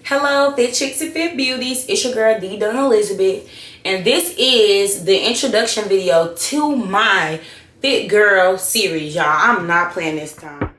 Hello, Fit Chicks and Fit Beauties. It's your girl, D. Dunn Elizabeth. And this is the introduction video to my Fit Girl series, y'all. I'm not playing this time.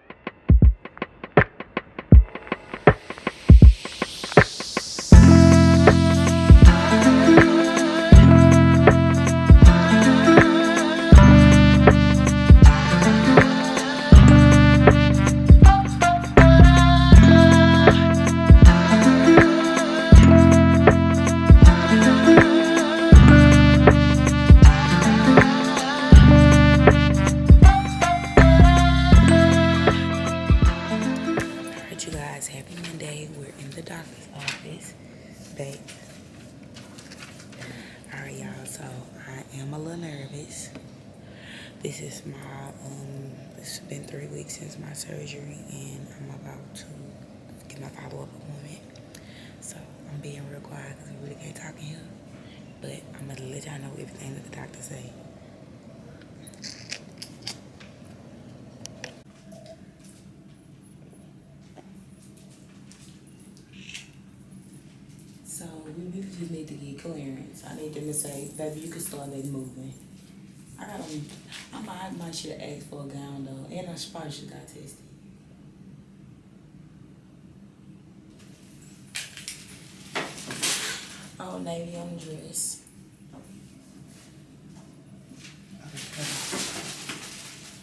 Alright, y'all, so I am a little nervous. This is my it's been 3 weeks since my surgery, and I'm about to get my follow-up appointment. So I'm being real quiet because I really can't talk in here, but I'm gonna let y'all know everything that the doctor say. So we really just need to get clearance. I need them to say, baby, you can start moving. I might should have asked for a gown though, and I probably should have got tested. Oh, navy on the dress.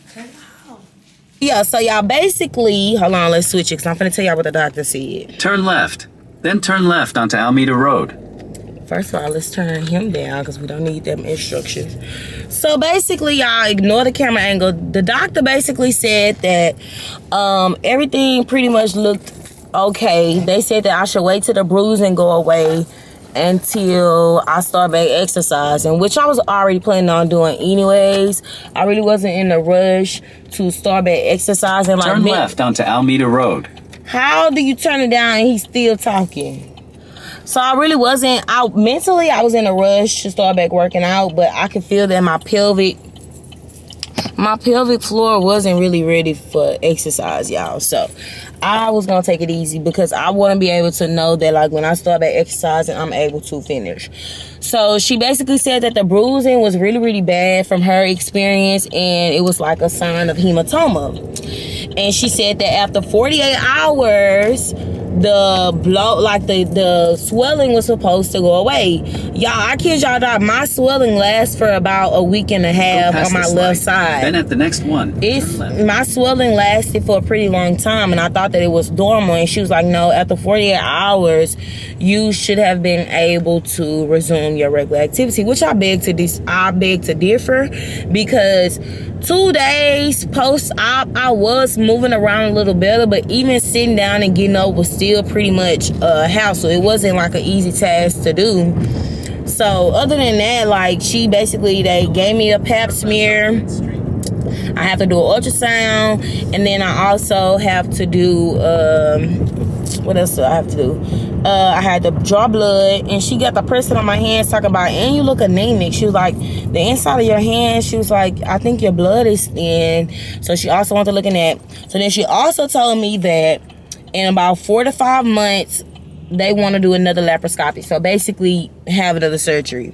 Okay. Yeah, so y'all basically, hold on, let's switch it because I'm finna tell y'all what the doctor said. Turn left. Then turn left onto Alameda Road. First of all, let's turn him down because we don't need them instructions. So basically, y'all, ignore the camera angle. The doctor basically said that everything pretty much looked okay. They said that I should wait till the bruising go away until I start back exercising, which I was already planning on doing anyways. I really wasn't in a rush to start back exercising. Turn left onto Alameda Road. How do you turn it down and he's still talking? So I really wasn't out mentally. I was in a rush to start back working out, but I could feel that my pelvic floor wasn't really ready for exercise, y'all. So I was gonna take it easy because I want to be able to know that, like, when I start back exercising, I'm able to finish. So she basically said that the bruising was really, really bad from her experience, and it was like a sign of hematoma. And she said that after 48 hours, the swelling was supposed to go away. Y'all, I kid y'all not, my swelling lasts for about a week and a half on my left side. Then at the next one, my swelling lasted for a pretty long time, and I thought that it was normal. And she was like, no, after 48 hours, you should have been able to resume your regular activity, which I beg to differ, because 2 days post-op, I was moving around a little better, but even sitting down and getting up was still pretty much a hassle. It wasn't like an easy task to do. So other than that, like, they gave me a pap smear. I have to do an ultrasound, and then I also have to do what else do I have to do? I had to draw blood, and she got the pressing on my hands talking about, and you look anemic. She was like, the inside of your hand, she was like, I think your blood is thin. So she also wanted to look in that. So then she also told me that in about 4 to 5 months, they want to do another laparoscopy. So basically have another surgery.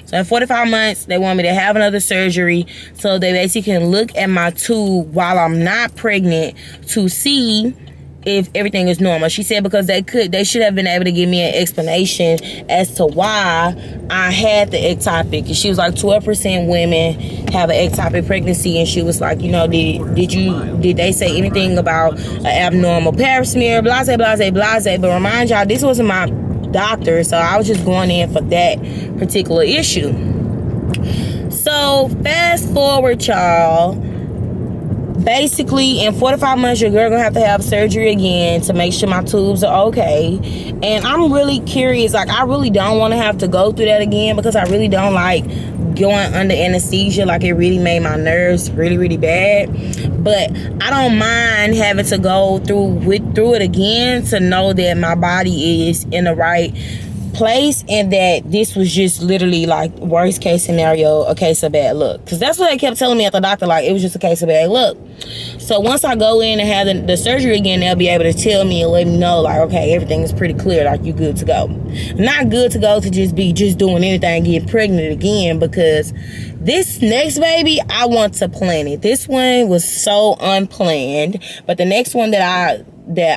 So in 45 months, they want me to have another surgery so they basically can look at my tube while I'm not pregnant to see if everything is normal. She said because they should have been able to give me an explanation as to why I had the ectopic. And she was like, 12% women have an ectopic pregnancy, and she was like, you know, did they say anything about an abnormal pap smear, blase, blase, blase. But remind y'all, this wasn't my doctor, so I was just going in for that particular issue. So fast forward, y'all. Basically, in 45 months, your girl gonna have to have surgery again to make sure my tubes are okay. And I'm really curious, like, I really don't want to have to go through that again because I really don't like going under anesthesia. Like, it really made my nerves really, really bad. But I don't mind having to go through it again to know that my body is in the right place, and that this was just literally like worst case scenario, a case of bad luck. Because that's what they kept telling me at the doctor, like it was just a case of bad luck. So once I go in and have the surgery again, they'll be able to tell me and let me know, like, okay, everything is pretty clear, like you good to go. Not good to go to just be doing anything, getting pregnant again, because this next baby, I want to plan it. This one was so unplanned, but the next one that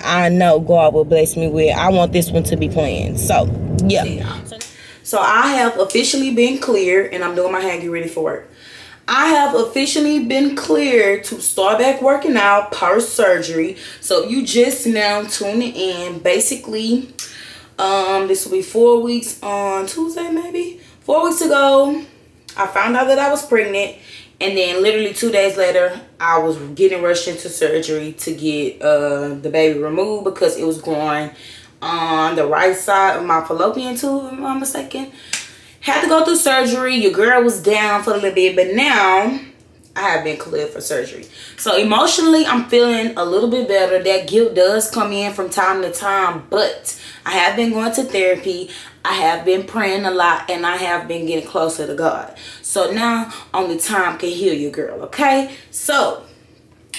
I know God will bless me with, I want this one to be planned. So yeah. So I have officially been cleared, and I'm doing my hair, get ready for work. I have officially been cleared to start back working out post surgery. So you just now tuning in, basically this will be 4 weeks on Tuesday, maybe 4 weeks ago I found out that I was pregnant, and then literally 2 days later I was getting rushed into surgery to get the baby removed because it was growing on the right side of my fallopian tube, if I'm not mistaken. Had to go through surgery. Your girl was down for a little bit, but now I have been cleared for surgery. So emotionally, I'm feeling a little bit better. That guilt does come in from time to time, but I have been going to therapy. I have been praying a lot, and I have been getting closer to God. So now only time can heal your girl, okay? So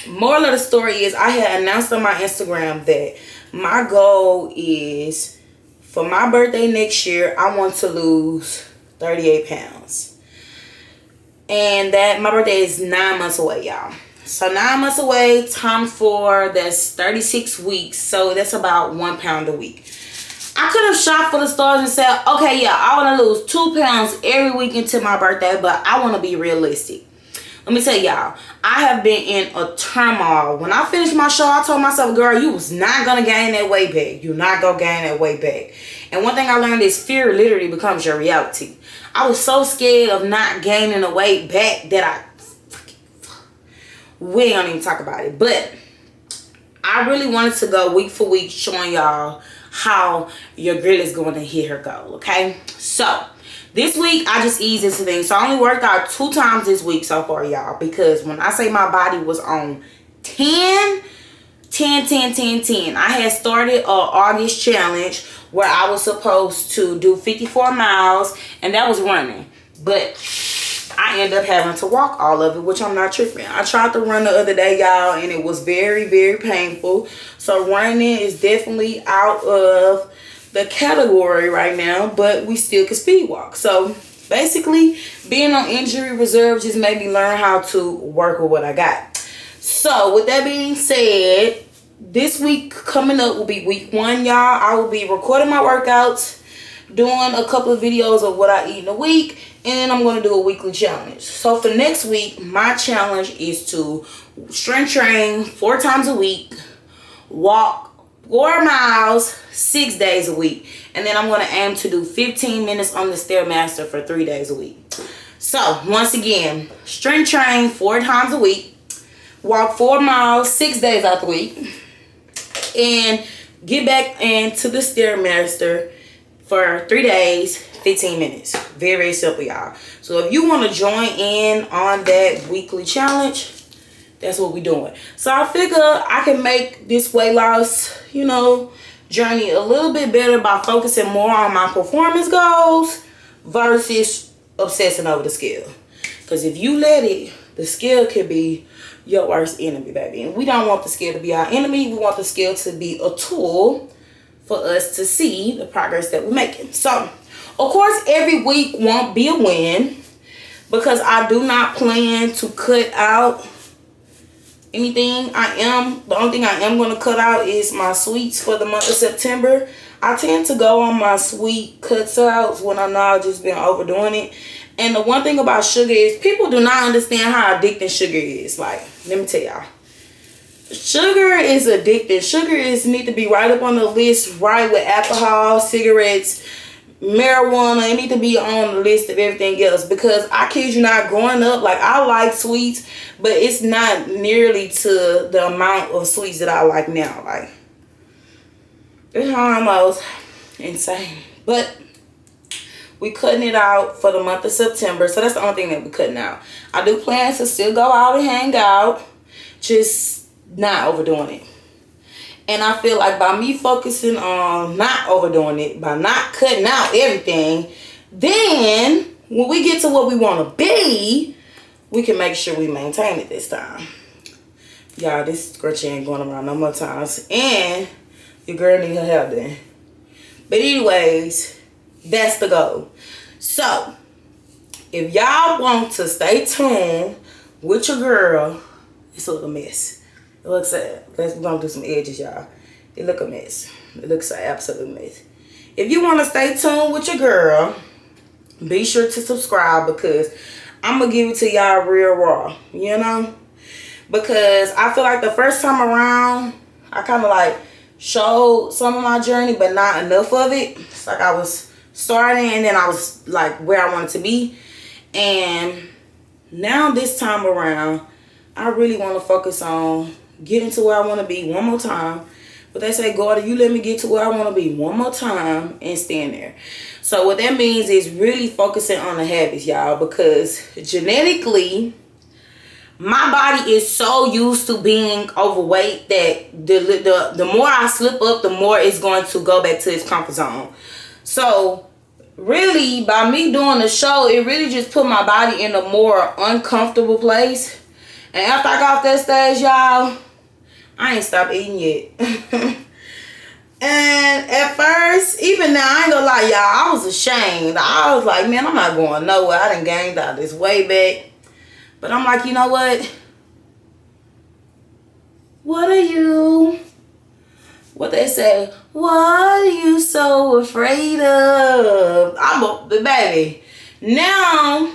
moral of the story is I had announced on my Instagram that my goal is for my birthday next year, I want to lose 38 pounds. And that my birthday is 9 months away, y'all. So 9 months away times 4, that's 36 weeks. So that's about 1 pound a week. I could have shot for the stars and said, okay, yeah, I want to lose 2 pounds every week until my birthday, but I want to be realistic. Let me tell y'all, I have been in a turmoil. When I finished my show, I told myself, girl, you was not going to gain that weight back. You're not going to gain that weight back. And one thing I learned is fear literally becomes your reality. I was so scared of not gaining the weight back that we don't even talk about it. But I really wanted to go week for week showing y'all how your girl is going to hit her goal, okay? So this week, I just eased into things. So I only worked out 2 times this week so far, y'all. Because when I say my body was on 10, I had started an August challenge where I was supposed to do 54 miles. And that was running. But I ended up having to walk all of it, which I'm not tripping. I tried to run the other day, y'all, and it was very, very painful. So running is definitely out of the category right now, but we still can speed walk. So basically, being on injury reserve just made me learn how to work with what I got. So with that being said, this week coming up will be week 1, y'all. I will be recording my workouts, doing a couple of videos of what I eat in a week, and I'm going to do a weekly challenge. So for next week, my challenge is to strength train 4 times a week, walk 4 miles 6 days a week, and then I'm going to aim to do 15 minutes on the Stairmaster for 3 days a week. So once again, strength train 4 times a week, walk 4 miles 6 days out the week, and get back into the Stairmaster for 3 days, 15 minutes. Very, very simple, y'all. So if you want to join in on that weekly challenge, that's what we're doing. So I figure I can make this weight loss, journey a little bit better by focusing more on my performance goals versus obsessing over the scale. Because if you let it, the scale could be your worst enemy, baby. And we don't want the scale to be our enemy. We want the scale to be a tool for us to see the progress that we're making. So, of course, every week won't be a win because I do not plan to cut out anything. The only thing I am going to cut out is my sweets for the month of September. I tend to go on my sweet cuts outs when I know I've just been overdoing it. And the one thing about sugar is people do not understand how addicting sugar is. Like, let me tell y'all. Sugar is addicting. Sugar need to be right up on the list, right with alcohol, cigarettes, marijuana. It need to be on the list of everything else, because I kid you not, growing up, like, I like sweets, but it's not nearly to the amount of sweets that I like now. Like, it's almost insane. But we cutting it out for the month of September, so that's the only thing that we're cutting out. I do plan to still go out and hang out, just not overdoing it. And I feel like by me focusing on not overdoing it, by not cutting out everything, then when we get to what we want to be, we can make sure we maintain it this time. Y'all, this scratchy ain't going around no more times. And your girl need her hair done. But anyways, that's the goal. So, if y'all want to stay tuned with your girl, it's a little mess. It looks sad. We're going to do some edges, y'all. It look a mess. It looks an absolute mess. If you want to stay tuned with your girl, be sure to subscribe because I'm going to give it to y'all real raw, you know? Because I feel like the first time around, I kind of like showed some of my journey, but not enough of it. It's like I was starting and then I was like where I wanted to be. And now this time around, I really want to focus on getting to where I want to be one more time. But they say, God, you let me get to where I want to be one more time and stand there. So what that means is really focusing on the habits, y'all, because genetically, my body is so used to being overweight that the more I slip up, the more it's going to go back to its comfort zone. So really, by me doing the show, it really just put my body in a more uncomfortable place. And after I got off that stage, y'all, I ain't stopped eating yet. And at first, even now, I ain't gonna lie, y'all, I was ashamed. I was like, man, I'm not going nowhere. I done gained all this weight back. But I'm like, you know what? What are you? What they say? What are you so afraid of? Baby. Now,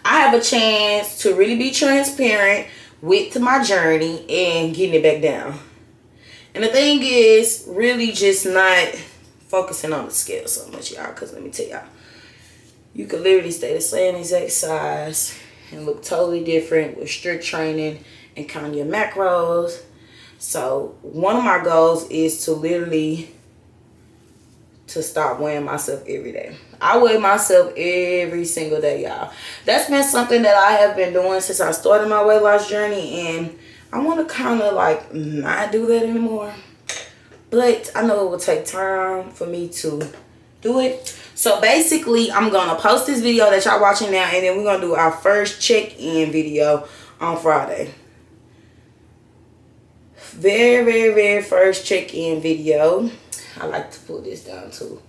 I have a chance to really be transparent with my journey and getting it back down. And the thing is, really just not focusing on the scale so much, y'all. Because let me tell y'all, you could literally stay the same exact size and look totally different with strict training and count your macros. So one of my goals is to literally stop weighing myself every day. I weigh myself every single day, y'all. That's been something that I have been doing since I started my weight loss journey, and I want to kind of like not do that anymore. But I know it will take time for me to do it. So basically, I'm going to post this video that y'all watching now, and then we're going to do our first check-in video on Friday. Very, very, very first check-in video. I like to put this down too.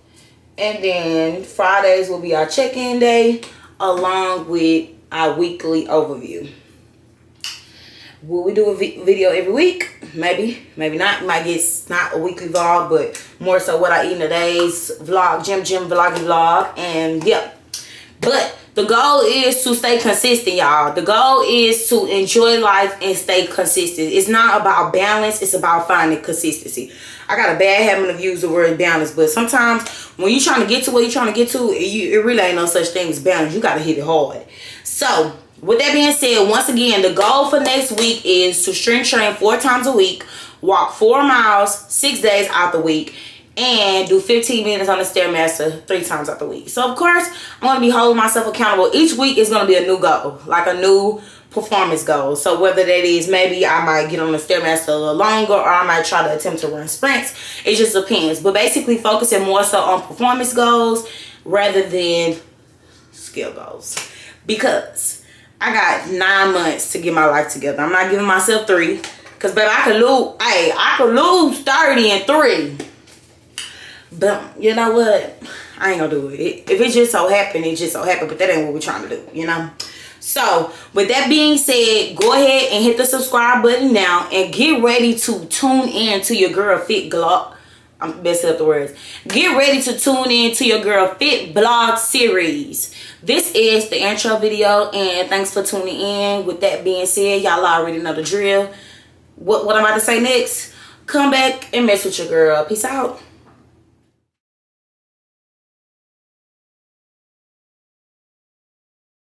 And then Fridays will be our check-in day along with our weekly overview. Will we do a video every week? Maybe, maybe not. Might get not a weekly vlog, but more so what I eat in a day's vlog, gym vloggy vlog, and yeah. But the goal is to stay consistent, y'all. The goal is to enjoy life and stay consistent. It's not about balance. It's about finding consistency. I got a bad habit of using the word balance, but sometimes when you're trying to get to where you're trying to get to, it really ain't no such thing as balance. You got to hit it hard. So with that being said, once again, the goal for next week is to strength train 4 times a week, walk 4 miles 6 days out the week, and do 15 minutes on the Stairmaster 3 times out the week. So of course, I'm going to be holding myself accountable. Each week is going to be a new goal, like a new performance goal. So whether that is, maybe I might get on the Stairmaster a little longer, or I might try to attempt to run sprints. It just depends. But basically focusing more so on performance goals rather than skill goals. Because I got 9 months to get my life together. I'm not giving myself 3. Because baby, I could lose 30 in 3. But you know what? I ain't gonna do it. If it just so happen, it just so happen. But that ain't what we're trying to do, you know? So, with that being said, go ahead and hit the subscribe button now. And get ready to tune in to your girl Fit Blog. I'm messing up the words. Get ready to tune in to your girl Fit Blog series. This is the intro video. And thanks for tuning in. With that being said, y'all already know the drill. What I'm about to say next. Come back and mess with your girl. Peace out.